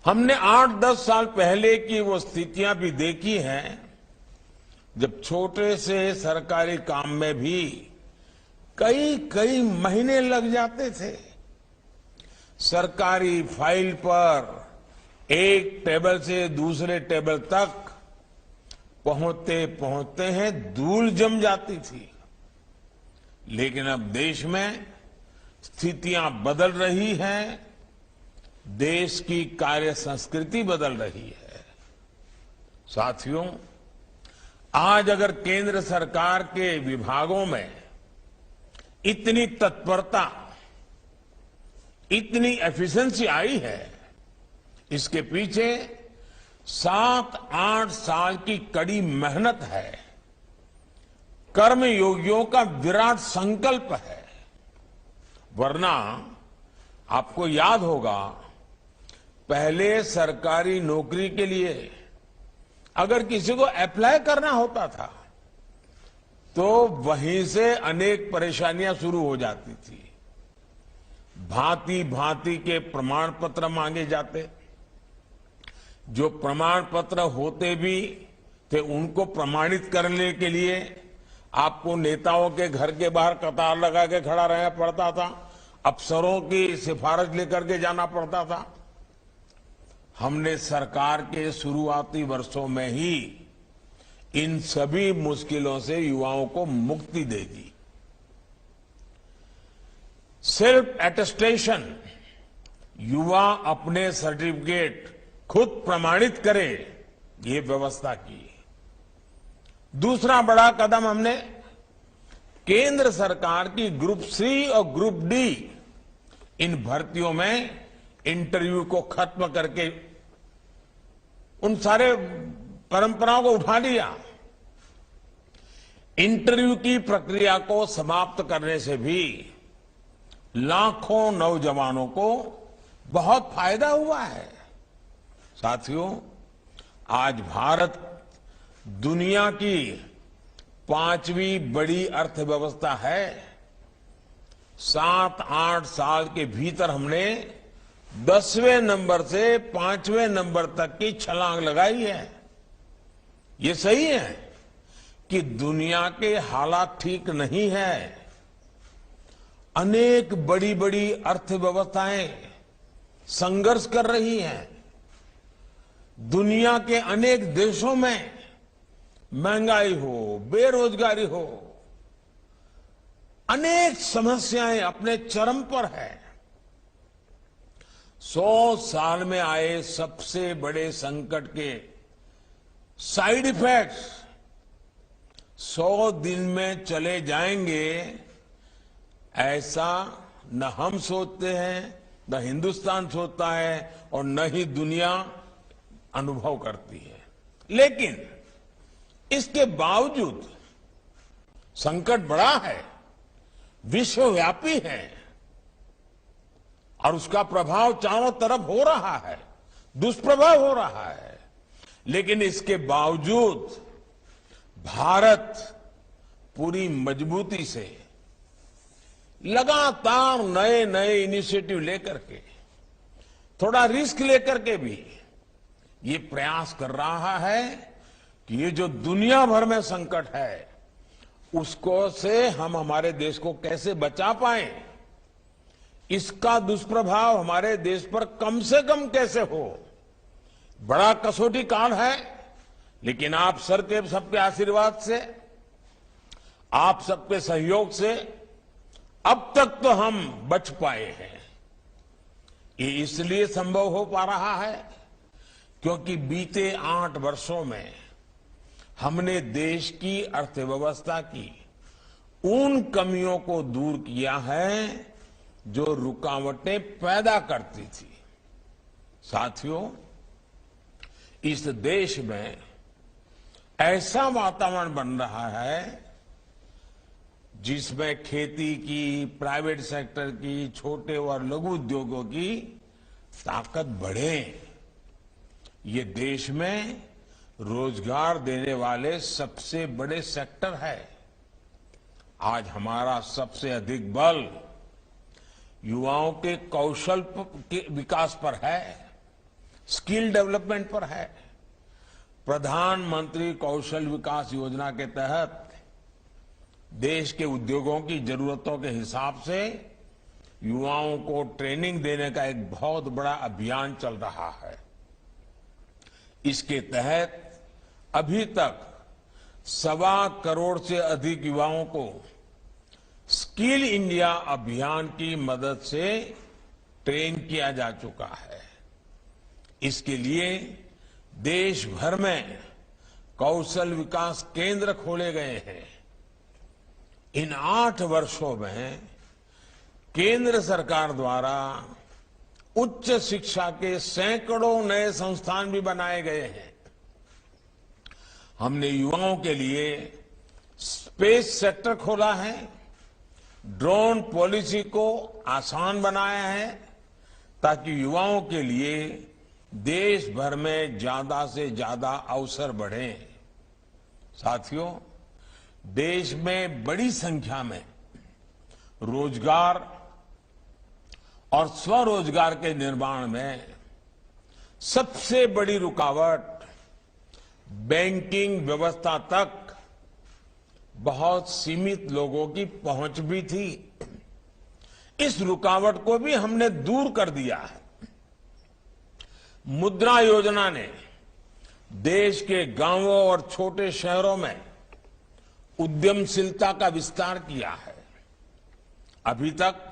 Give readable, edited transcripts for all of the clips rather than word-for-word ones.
हमने 8-10 साल पहले की वो स्थितियां भी देखी हैं जब छोटे से सरकारी काम में भी कई कई महीने लग जाते थे। सरकारी फाइल पर एक टेबल से दूसरे टेबल तक पहुंचते पहुंचते हैं धूल जम जाती थी। लेकिन अब देश में स्थितियां बदल रही हैं, देश की कार्य संस्कृति बदल रही है। साथियों, आज अगर केंद्र सरकार के विभागों में इतनी तत्परता, इतनी एफिशिएंसी आई है, इसके पीछे 7-8 साल की कड़ी मेहनत है, कर्मयोगियों का विराट संकल्प है। वरना आपको याद होगा, पहले सरकारी नौकरी के लिए अगर किसी को अप्लाई करना होता था तो वहीं से अनेक परेशानियां शुरू हो जाती थी। भांति भांति के प्रमाण पत्र मांगे जाते, जो प्रमाण पत्र होते भी थे उनको प्रमाणित करने के लिए आपको नेताओं के घर के बाहर कतार लगा के खड़ा रहना पड़ता था, अफसरों की सिफारिश लेकर के जाना पड़ता था। हमने सरकार के शुरुआती वर्षों में ही इन सभी मुश्किलों से युवाओं को मुक्ति दे दी। सेल्फ एटेस्टेशन, युवा अपने सर्टिफिकेट खुद प्रमाणित करे, ये व्यवस्था की। दूसरा बड़ा कदम हमने केंद्र सरकार की ग्रुप सी और ग्रुप डी इन भर्तियों में इंटरव्यू को खत्म करके उन सारे परंपराओं को उठा लिया। इंटरव्यू की प्रक्रिया को समाप्त करने से भी लाखों नौजवानों को बहुत फायदा हुआ है। साथियों, आज भारत दुनिया की 5वीं बड़ी अर्थव्यवस्था है। 7-8 साल के भीतर हमने 10वें नंबर से 5वें नंबर तक की छलांग लगाई है। ये सही है कि दुनिया के हालात ठीक नहीं है। अनेक बड़ी बड़ी अर्थव्यवस्थाएं संघर्ष कर रही हैं। दुनिया के अनेक देशों में महंगाई हो, बेरोजगारी हो, अनेक समस्याएं अपने चरम पर है। 100 साल में आए सबसे बड़े संकट के साइड इफेक्ट्स 100 दिन में चले जाएंगे, ऐसा न हम सोचते हैं, न हिंदुस्तान सोचता है और न ही दुनिया अनुभव करती है। लेकिन इसके बावजूद संकट बड़ा है, विश्वव्यापी है और उसका प्रभाव चारों तरफ हो रहा है, दुष्प्रभाव हो रहा है। लेकिन इसके बावजूद भारत पूरी मजबूती से लगातार नए नए इनिशिएटिव लेकर के, थोड़ा रिस्क लेकर के भी ये प्रयास कर रहा है कि ये जो दुनिया भर में संकट है उसको से हम हमारे देश को कैसे बचा पाए, इसका दुष्प्रभाव हमारे देश पर कम से कम कैसे हो। बड़ा कसौटी काल है, लेकिन आप सबके आशीर्वाद से, आप सबके सहयोग से अब तक तो हम बच पाए हैं। ये इसलिए संभव हो पा रहा है क्योंकि बीते 8 वर्षों में हमने देश की अर्थव्यवस्था की उन कमियों को दूर किया है जो रुकावटें पैदा करती थी। साथियों, इस देश में ऐसा वातावरण बन रहा है जिसमें खेती की, प्राइवेट सेक्टर की, छोटे और लघु उद्योगों की ताकत बढ़े। ये देश में रोजगार देने वाले सबसे बड़े सेक्टर है। आज हमारा सबसे अधिक बल युवाओं के कौशल के विकास पर है। स्किल डेवलपमेंट पर है। प्रधानमंत्री कौशल विकास योजना के तहत देश के उद्योगों की जरूरतों के हिसाब से युवाओं को ट्रेनिंग देने का एक बहुत बड़ा अभियान चल रहा है। इसके तहत अभी तक 1.25 करोड़ से अधिक युवाओं को स्किल इंडिया अभियान की मदद से ट्रेन किया जा चुका है। इसके लिए देश भर में कौशल विकास केंद्र खोले गए हैं। इन 8 वर्षों में केंद्र सरकार द्वारा उच्च शिक्षा के सैकड़ों नए संस्थान भी बनाए गए हैं। हमने युवाओं के लिए स्पेस सेक्टर खोला है, ड्रोन पॉलिसी को आसान बनाया है ताकि युवाओं के लिए देश भर में ज्यादा से ज्यादा अवसर बढ़े। साथियों, देश में बड़ी संख्या में रोजगार और स्वरोजगार के निर्माण में सबसे बड़ी रुकावट बैंकिंग व्यवस्था तक बहुत सीमित लोगों की पहुंच भी थी। इस रुकावट को भी हमने दूर कर दिया है। मुद्रा योजना ने देश के गांवों और छोटे शहरों में उद्यमशीलता का विस्तार किया है। अभी तक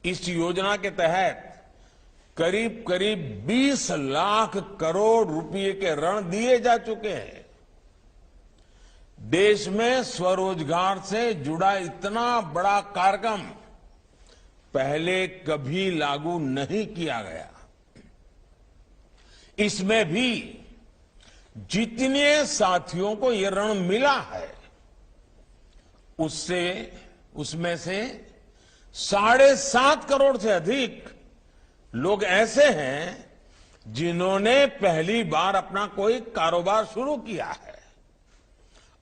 इस योजना के तहत करीब करीब 20 लाख करोड़ रुपए के ऋण दिए जा चुके हैं। देश में स्वरोजगार से जुड़ा इतना बड़ा कार्यक्रम पहले कभी लागू नहीं किया गया। इसमें भी जितने साथियों को ये ऋण मिला है उसमें से 7.5 करोड़ से अधिक लोग ऐसे हैं जिन्होंने पहली बार अपना कोई कारोबार शुरू किया है,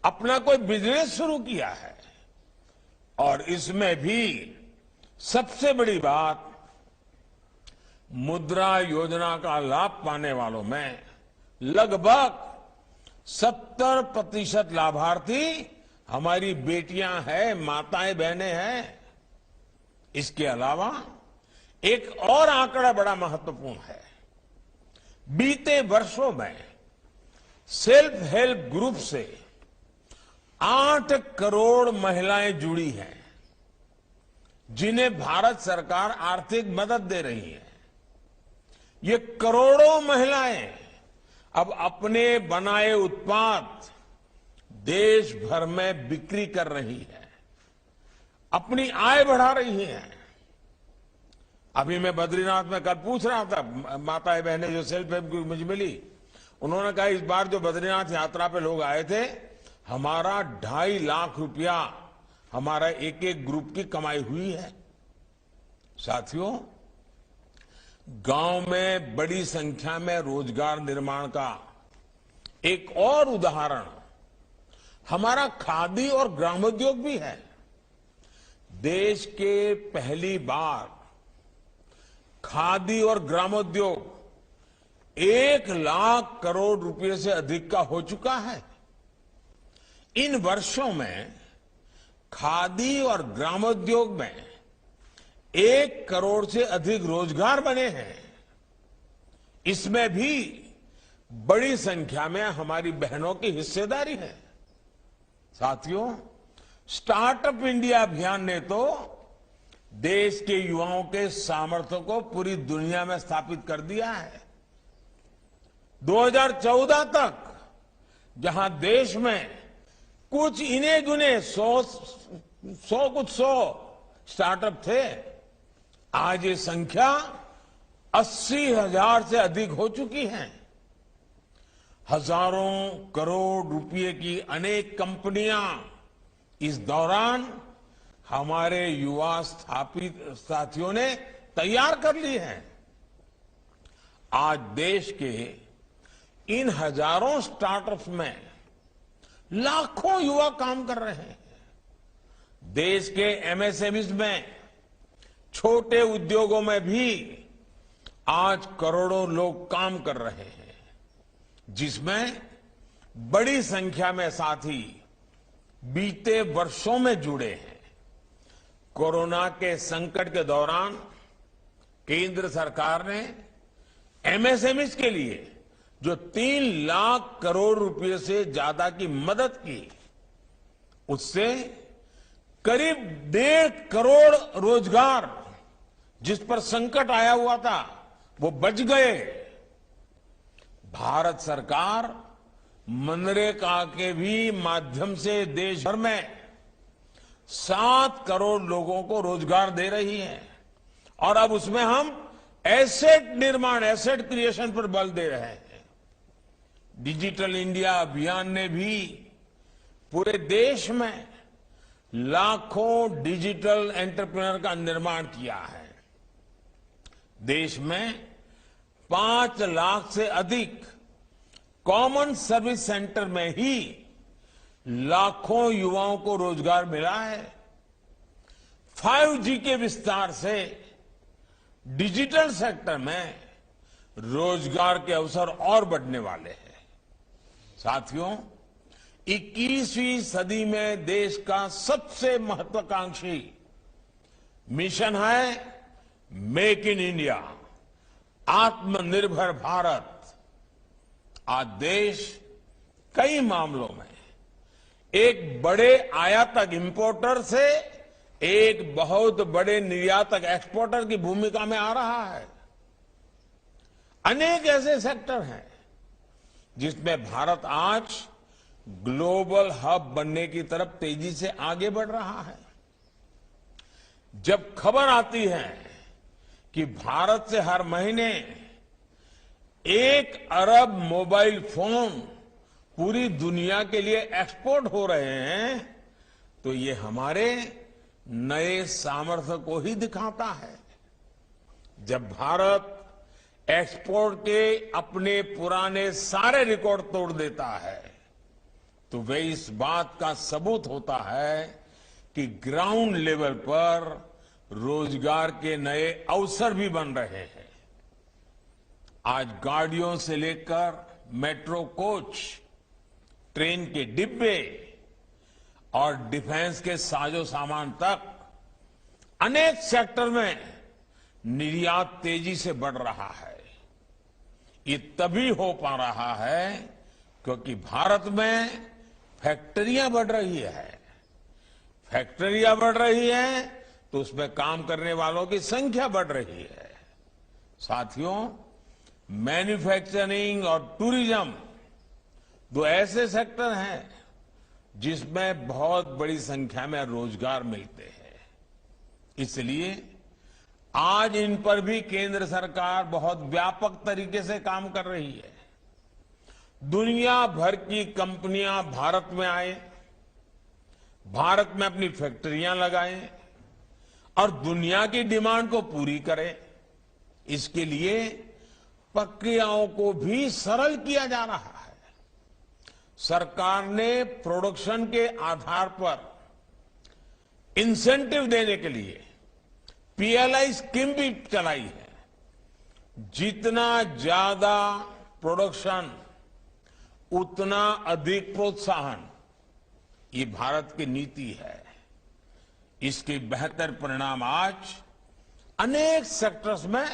अपना कोई बिजनेस शुरू किया है। और इसमें भी सबसे बड़ी बात, मुद्रा योजना का लाभ पाने वालों में लगभग 70% लाभार्थी हमारी बेटियां हैं, माताएं बहनें हैं। इसके अलावा एक और आंकड़ा बड़ा महत्वपूर्ण है। बीते वर्षों में सेल्फ हेल्प ग्रुप से 8 करोड़ महिलाएं जुड़ी हैं, जिन्हें भारत सरकार आर्थिक मदद दे रही है। ये करोड़ों महिलाएं अब अपने बनाए उत्पाद देश भर में बिक्री कर रही है, अपनी आय बढ़ा रही हैं। अभी मैं बद्रीनाथ में कल पूछ रहा था, माताएं बहनें जो सेल्फ हेल्प ग्रुप मुझे मिली, उन्होंने कहा इस बार जो बद्रीनाथ यात्रा पे लोग आए थे, हमारा 2.5 लाख रुपया हमारा एक एक ग्रुप की कमाई हुई है। साथियों, गांव में बड़ी संख्या में रोजगार निर्माण का एक और उदाहरण हमारा खादी और ग्रामोद्योग भी है। देश के पहली बार खादी और ग्रामोद्योग 1 लाख करोड़ रुपए से अधिक का हो चुका है। इन वर्षों में खादी और ग्रामोद्योग में 1 करोड़ से अधिक रोजगार बने हैं। इसमें भी बड़ी संख्या में हमारी बहनों की हिस्सेदारी है। साथियों, स्टार्टअप इंडिया अभियान ने तो देश के युवाओं के सामर्थ्य को पूरी दुनिया में स्थापित कर दिया है। 2014 तक जहां देश में कुछ इने गुने 100 स्टार्टअप थे, आज ये संख्या 80,000 से अधिक हो चुकी है। हजारों करोड़ रुपए की अनेक कंपनियां इस दौरान हमारे युवा स्थापित साथियों ने तैयार कर ली हैं। आज देश के इन हजारों स्टार्टअप्स में लाखों युवा काम कर रहे हैं। देश के एमएसएमईज में, छोटे उद्योगों में भी आज करोड़ों लोग काम कर रहे हैं, जिसमें बड़ी संख्या में साथी बीते वर्षों में जुड़े हैं। कोरोना के संकट के दौरान केंद्र सरकार ने एमएसएमईज के लिए जो 3 लाख करोड़ रुपए से ज्यादा की मदद की, उससे करीब 1.5 करोड़ रोजगार जिस पर संकट आया हुआ था वो बच गए। भारत सरकार मनरेगा के भी माध्यम से देश भर में 7 करोड़ लोगों को रोजगार दे रही है और अब उसमें हम एसेट निर्माण, एसेट क्रिएशन पर बल दे रहे हैं। डिजिटल इंडिया अभियान ने भी पूरे देश में लाखों डिजिटल एंटरप्रेन्योर का निर्माण किया है। देश में 5 लाख से अधिक कॉमन सर्विस सेंटर में ही लाखों युवाओं को रोजगार मिला है। 5G के विस्तार से डिजिटल सेक्टर में रोजगार के अवसर और बढ़ने वाले हैं। साथियों, 21वीं सदी में देश का सबसे महत्वाकांक्षी मिशन है मेक इन इंडिया, आत्मनिर्भर भारत। आज देश कई मामलों में एक बड़े आयातक इंपोर्टर से एक बहुत बड़े निर्यातक एक्सपोर्टर की भूमिका में आ रहा है। अनेक ऐसे सेक्टर हैं जिसमें भारत आज ग्लोबल हब बनने की तरफ तेजी से आगे बढ़ रहा है। जब खबर आती है कि भारत से हर महीने 1 अरब मोबाइल फोन पूरी दुनिया के लिए एक्सपोर्ट हो रहे हैं, तो ये हमारे नए सामर्थ्य को ही दिखाता है। जब भारत एक्सपोर्ट के अपने पुराने सारे रिकॉर्ड तोड़ देता है, तो वे इस बात का सबूत होता है कि ग्राउंड लेवल पर रोजगार के नए अवसर भी बन रहे हैं। आज गाड़ियों से लेकर मेट्रो कोच, ट्रेन के डिब्बे और डिफेंस के साजो सामान तक अनेक सेक्टर में निर्यात तेजी से बढ़ रहा है। ये तभी हो पा रहा है क्योंकि भारत में फैक्ट्रियां बढ़ रही है। फैक्ट्रियां बढ़ रही है तो उसमें काम करने वालों की संख्या बढ़ रही है। साथियों, मैन्युफैक्चरिंग और टूरिज्म 2 ऐसे सेक्टर हैं जिसमें बहुत बड़ी संख्या में रोजगार मिलते हैं। इसलिए आज इन पर भी केंद्र सरकार बहुत व्यापक तरीके से काम कर रही है। दुनिया भर की कंपनियां भारत में आए, भारत में अपनी फैक्ट्रियां लगाएं और दुनिया की डिमांड को पूरी करें। इसके लिए प्रक्रियाओं को भी सरल किया जा रहा है। सरकार ने प्रोडक्शन के आधार पर इंसेंटिव देने के लिए पीएलआई स्कीम भी चलाई है। जितना ज्यादा प्रोडक्शन उतना अधिक प्रोत्साहन, ये भारत की नीति है। इसके बेहतर परिणाम आज अनेक सेक्टर्स में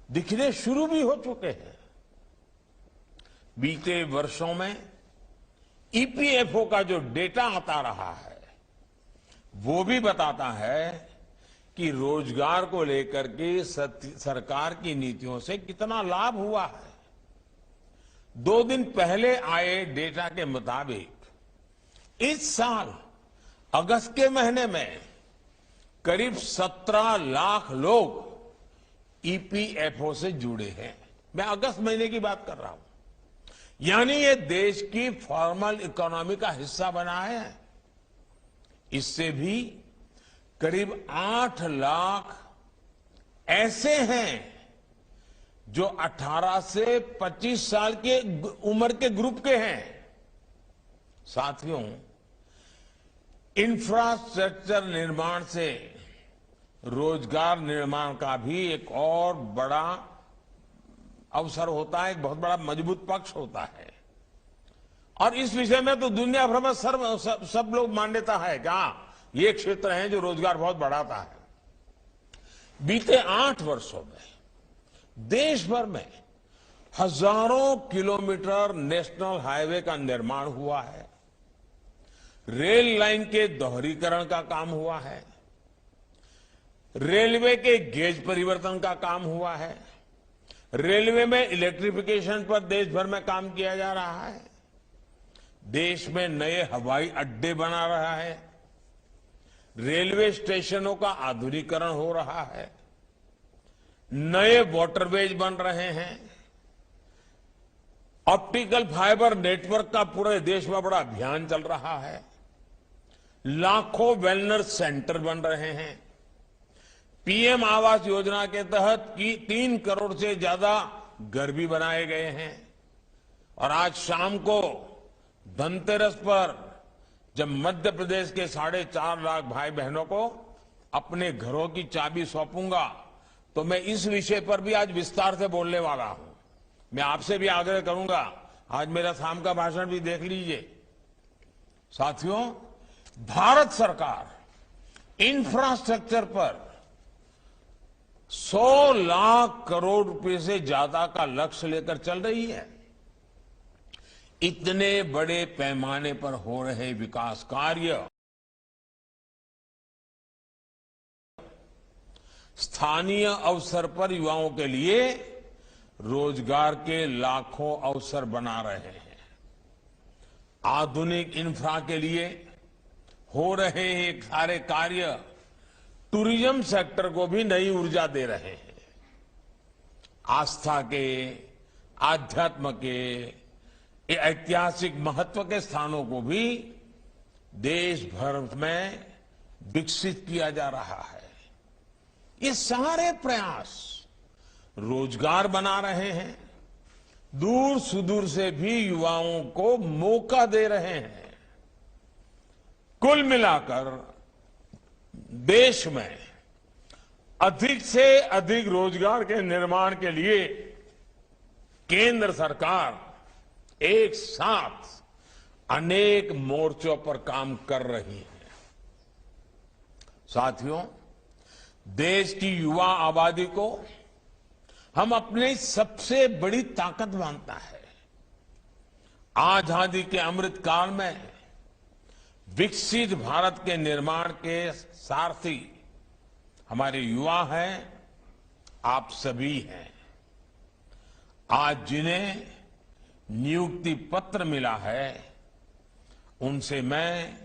दिखने शुरू भी हो चुके हैं। बीते वर्षों में ईपीएफओ का जो डेटा आता रहा है वो भी बताता है कि रोजगार को लेकर के सरकार की नीतियों से कितना लाभ हुआ है। 2 दिन पहले आए डेटा के मुताबिक इस साल अगस्त के महीने में करीब 17 लाख लोग ईपीएफओ से जुड़े हैं। मैं अगस्त महीने की बात कर रहा हूं। यानी ये देश की फॉर्मल इकोनॉमी का हिस्सा बना है। इससे भी करीब 8 लाख ऐसे हैं जो 18 से 25 साल के उम्र के ग्रुप के हैं। साथियों, इंफ्रास्ट्रक्चर निर्माण से रोजगार निर्माण का भी एक और बड़ा अवसर होता है, एक बहुत बड़ा मजबूत पक्ष होता है। और इस विषय में तो दुनिया भर में सब लोग मान्यता है कि हाँ, ये क्षेत्र है जो रोजगार बहुत बढ़ाता है। बीते 8 वर्षों में देश भर में हजारों किलोमीटर नेशनल हाईवे का निर्माण हुआ है, रेल लाइन के दोहरीकरण का काम हुआ है, रेलवे के गेज परिवर्तन का काम हुआ है, रेलवे में इलेक्ट्रिफिकेशन पर देश भर में काम किया जा रहा है, देश में नए हवाई अड्डे बना रहा है, रेलवे स्टेशनों का आधुनिकीकरण हो रहा है, नए वाटरवेज बन रहे हैं, ऑप्टिकल फाइबर नेटवर्क का पूरे देश में बड़ा अभियान चल रहा है, लाखों वेलनेस सेंटर बन रहे हैं, पीएम आवास योजना के तहत 3 करोड़ से ज्यादा घर भी बनाए गए हैं। और आज शाम को धनतेरस पर जब मध्य प्रदेश के 4.5 लाख भाई बहनों को अपने घरों की चाबी सौंपूंगा, तो मैं इस विषय पर भी आज विस्तार से बोलने वाला हूं। मैं आपसे भी आग्रह करूंगा, आज मेरा शाम का भाषण भी देख लीजिए। साथियों, भारत सरकार इंफ्रास्ट्रक्चर पर 100 लाख करोड़ रुपए से ज्यादा का लक्ष्य लेकर चल रही है। इतने बड़े पैमाने पर हो रहे विकास कार्य स्थानीय अवसर पर युवाओं के लिए रोजगार के लाखों अवसर बना रहे हैं। आधुनिक इंफ्रा के लिए हो रहे ये सारे कार्य टूरिज्म सेक्टर को भी नई ऊर्जा दे रहे हैं। आस्था के, आध्यात्म के, ऐतिहासिक महत्व के स्थानों को भी देश भर में विकसित किया जा रहा है। ये सारे प्रयास रोजगार बना रहे हैं, दूर सुदूर से भी युवाओं को मौका दे रहे हैं। कुल मिलाकर देश में अधिक से अधिक रोजगार के निर्माण के लिए केंद्र सरकार एक साथ अनेक मोर्चों पर काम कर रही है। साथियों, देश की युवा आबादी को हम अपनी सबसे बड़ी ताकत मानता है। आजादी के अमृत काल में विकसित भारत के निर्माण के सारथी हमारे युवा हैं, आप सभी हैं। आज जिन्हें नियुक्ति पत्र मिला है, उनसे मैं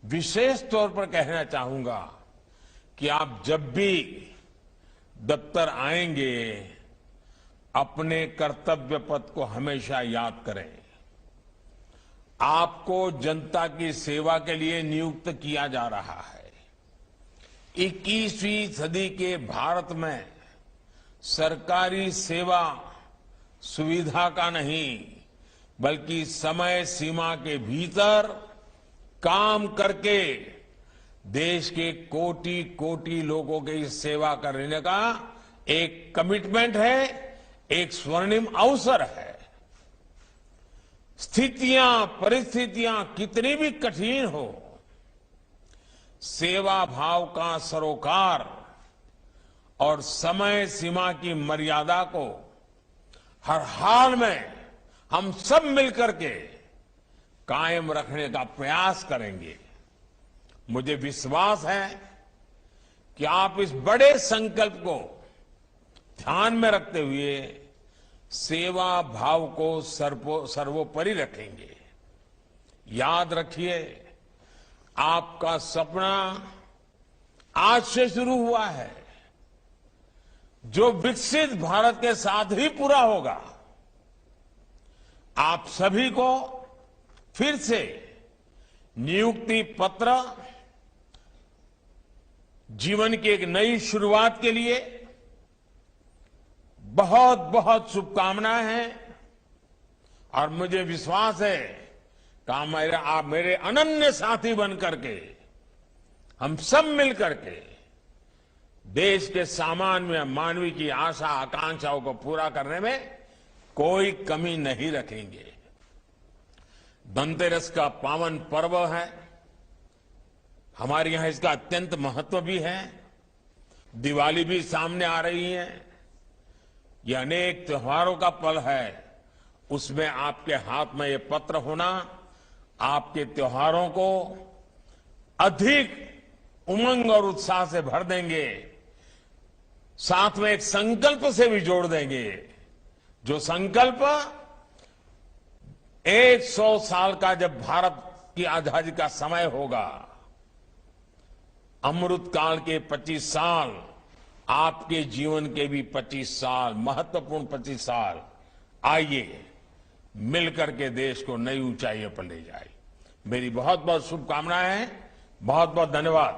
विशेष तौर पर कहना चाहूंगा कि आप जब भी दफ्तर आएंगे, अपने कर्तव्य पथ को हमेशा याद करें। आपको जनता की सेवा के लिए नियुक्त किया जा रहा है। 21वीं सदी के भारत में सरकारी सेवा सुविधा का नहीं, बल्कि समय सीमा के भीतर काम करके देश के कोटि कोटि लोगों की सेवा करने का एक कमिटमेंट है, एक स्वर्णिम अवसर है। स्थितियां, परिस्थितियां कितनी भी कठिन हो, सेवा भाव का सरोकार और समय सीमा की मर्यादा को हर हाल में हम सब मिलकर के कायम रखने का प्रयास करेंगे। मुझे विश्वास है कि आप इस बड़े संकल्प को ध्यान में रखते हुए सेवा भाव को सर्वोपरि रखेंगे। याद रखिए, आपका सपना आज से शुरू हुआ है, जो विकसित भारत के साथ ही पूरा होगा। आप सभी को फिर से नियुक्ति पत्र जीवन की एक नई शुरुआत के लिए बहुत बहुत शुभकामनाएं हैं। और मुझे विश्वास है कि आप मेरे अनन्य साथी बन करके हम सब मिलकर के देश के सामान्य मानवीय की आशा आकांक्षाओं को पूरा करने में कोई कमी नहीं रखेंगे। धनतेरस का पावन पर्व है, हमारे यहां इसका अत्यंत महत्व भी है। दिवाली भी सामने आ रही है। ये अनेक त्योहारों का पल है, उसमें आपके हाथ में ये पत्र होना आपके त्योहारों को अधिक उमंग और उत्साह से भर देंगे, साथ में एक संकल्प से भी जोड़ देंगे, जो संकल्प 100 साल का जब भारत की आजादी का समय होगा, अमृत काल के 25 साल, आपके जीवन के भी 25 साल, महत्वपूर्ण 25 साल, आइए मिलकर के देश को नई ऊंचाइयों पर ले जाए। मेरी बहुत बहुत शुभकामनाएं हैं। बहुत बहुत धन्यवाद।